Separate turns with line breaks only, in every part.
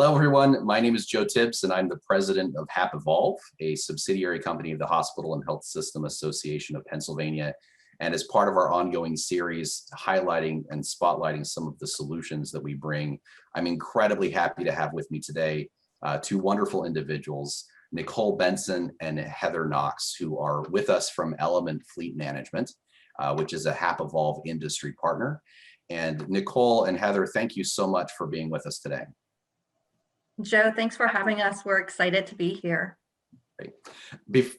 Hello, everyone. My name is Joe Tibbs, and I'm the president of HAPevolve, a subsidiary company of the Hospital and Health System Association of Pennsylvania. And as part of our ongoing series highlighting and spotlighting some of the solutions that we bring, I'm incredibly happy to have with me today two wonderful individuals, Nichole Benson and Heather Knox, who are with us from Element Fleet Management, which is a HAPevolve Industry Partner. And Nichole and Heather, thank you so much for being with us today.
Joe, thanks for having us. We're excited to be here.
Great.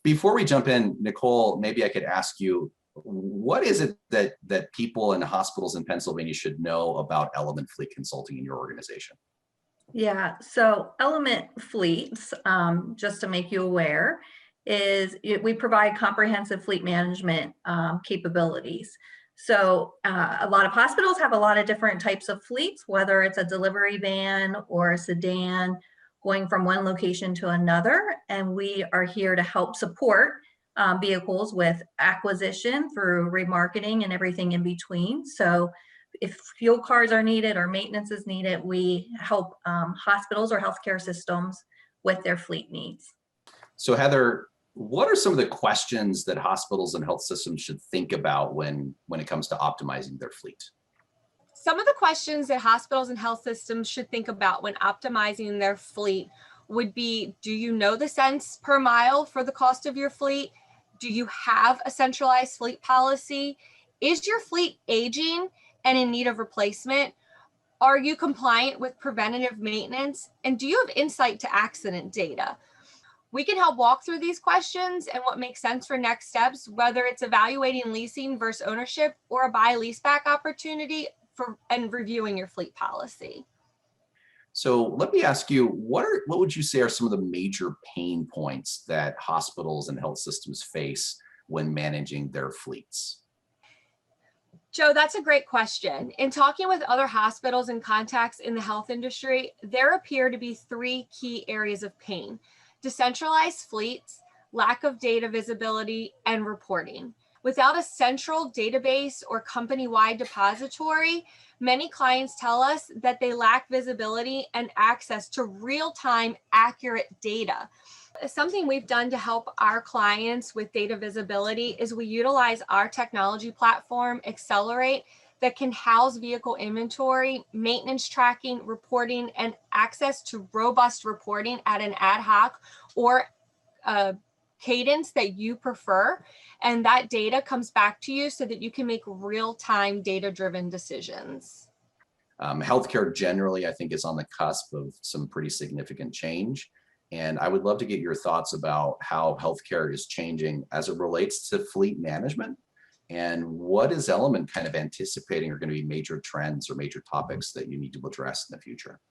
Before we jump in, Nichole, maybe I could ask you, what is it that people in hospitals in Pennsylvania should know about Element Fleet Consulting in your organization?
Yeah, so Element Fleets, just to make you aware, we provide comprehensive fleet management capabilities. So a lot of hospitals have a lot of different types of fleets, whether it's a delivery van or a sedan going from one location to another. And we are here to help support vehicles with acquisition through remarketing and everything in between. So if fuel cards are needed or maintenance is needed, we help hospitals or healthcare systems with their fleet needs.
So Heather, what are some of the questions that hospitals and health systems should think about when it comes to optimizing their fleet?
Some of the questions that hospitals and health systems should think about when optimizing their fleet would be, do you know the cents per mile for the cost of your fleet? Do you have a centralized fleet policy? Is your fleet aging and in need of replacement? Are you compliant with preventative maintenance? And do you have insight to accident data? We can help walk through these questions and what makes sense for next steps, whether it's evaluating leasing versus ownership or a buy leaseback opportunity and reviewing your fleet policy.
So let me ask you, what would you say are some of the major pain points that hospitals and health systems face when managing their fleets?
Joe, that's a great question. In talking with other hospitals and contacts in the health industry, there appear to be three key areas of pain: decentralized fleets, lack of data visibility, and reporting. Without a central database or company-wide depository, many clients tell us that they lack visibility and access to real-time accurate data. Something we've done to help our clients with data visibility is we utilize our technology platform, Accelerate, that can house vehicle inventory, maintenance tracking, reporting, and access to robust reporting at an ad hoc or cadence that you prefer. And that data comes back to you so that you can make real-time data-driven decisions.
Healthcare generally, I think, is on the cusp of some pretty significant change. And I would love to get your thoughts about how healthcare is changing as it relates to fleet management. And what is Element kind of anticipating are going to be major trends or major topics that you need to address in the future?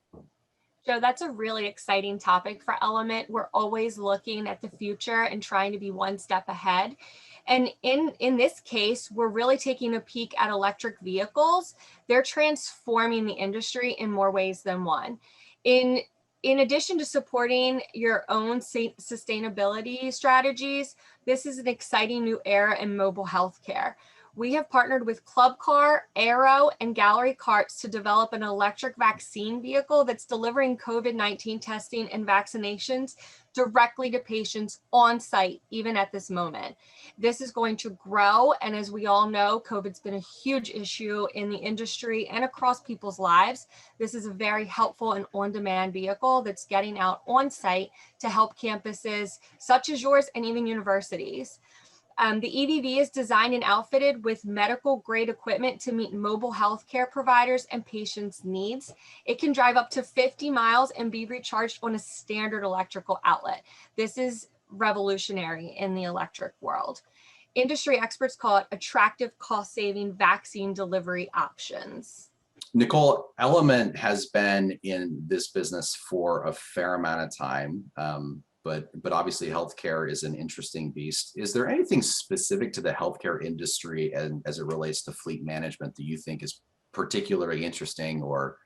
Joe, that's a really exciting topic for Element. We're always looking at the future and trying to be one step ahead. And in this case, we're really taking a peek at electric vehicles. They're transforming the industry in more ways than one. In addition to supporting your own sustainability strategies, this is an exciting new era in mobile healthcare. We have partnered with Club Car, Aero, and Gallery Carts to develop an electric vaccine vehicle that's delivering COVID-19 testing and vaccinations directly to patients on site, even at this moment. This is going to grow, and as we all know, COVID's been a huge issue in the industry and across people's lives. This is a very helpful and on-demand vehicle that's getting out on site to help campuses such as yours and even universities. The EVV is designed and outfitted with medical grade equipment to meet mobile healthcare providers and patients' needs. It can drive up to 50 miles and be recharged on a standard electrical outlet. This is revolutionary in the electric world. Industry experts call it attractive cost-saving vaccine delivery options.
Nichole, Element has been in this business for a fair amount of time. But obviously healthcare is an interesting beast. Is there anything specific to the healthcare industry and as it relates to fleet management that you think is particularly interesting or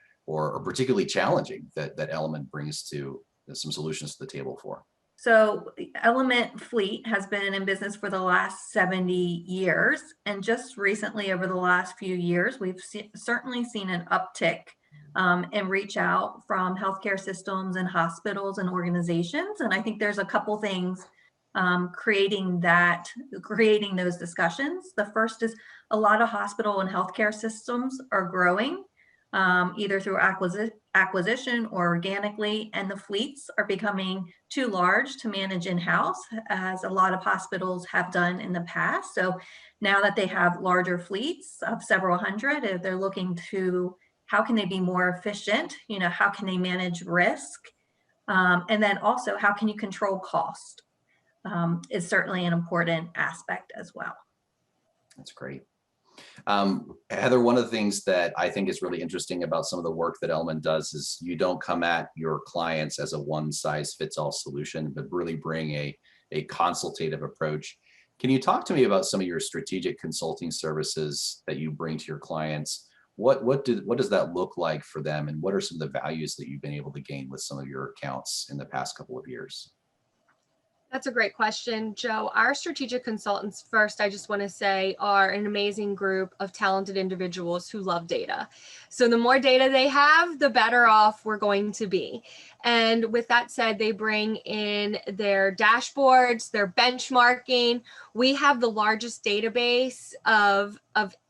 particularly challenging that Element brings to some solutions to the table for?
So Element Fleet has been in business for the last 70 years. And just recently, over the last few years, we've certainly seen an uptick and reach out from healthcare systems and hospitals and organizations. And I think there's a couple things creating those discussions. The first is a lot of hospital and healthcare systems are growing, either through acquisition or organically, and the fleets are becoming too large to manage in-house, as a lot of hospitals have done in the past. So now that they have larger fleets of several hundred, they're looking to how can they be more efficient? How can they manage risk? And then also, how can you control cost? Is certainly an important aspect as well.
That's great. Heather, one of the things that I think is really interesting about some of the work that Element does is you don't come at your clients as a one-size-fits-all solution, but really bring a consultative approach. Can you talk to me about some of your strategic consulting services that you bring to your clients? What does that look like for them, and what are some of the values that you've been able to gain with some of your accounts in the past couple of years?
That's a great question, Joe. Our strategic consultants, first, I just want to say, are an amazing group of talented individuals who love data. So the more data they have, the better off we're going to be. And with that said, they bring in their dashboards, their benchmarking. We have the largest database of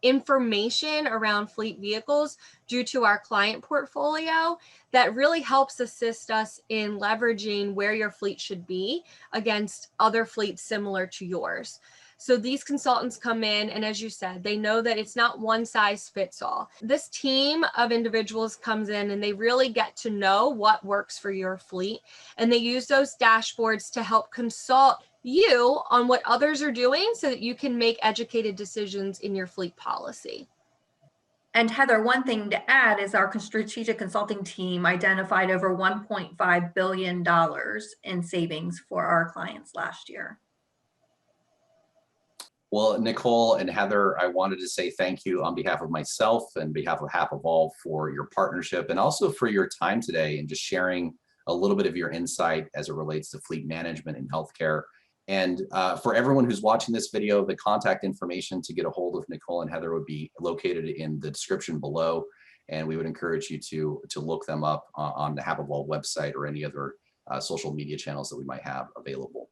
information around fleet vehicles due to our client portfolio that really helps assist us in leveraging where your fleet should be against other fleets similar to yours. So these consultants come in, and as you said, they know that it's not one size fits all. This team of individuals comes in and they really get to know what works for your fleet, and they use those dashboards to help consult you on what others are doing so that you can make educated decisions in your fleet policy.
And Heather, one thing to add is our strategic consulting team identified over $1.5 billion in savings for our clients last year.
Well, Nichole and Heather, I wanted to say thank you on behalf of myself and behalf of HAPevolve for your partnership, and also for your time today and just sharing a little bit of your insight as it relates to fleet management in healthcare. And for everyone who's watching this video, the contact information to get a hold of Nichole and Heather would be located in the description below. And we would encourage you to look them up on the HAPevolve website or any other social media channels that we might have available.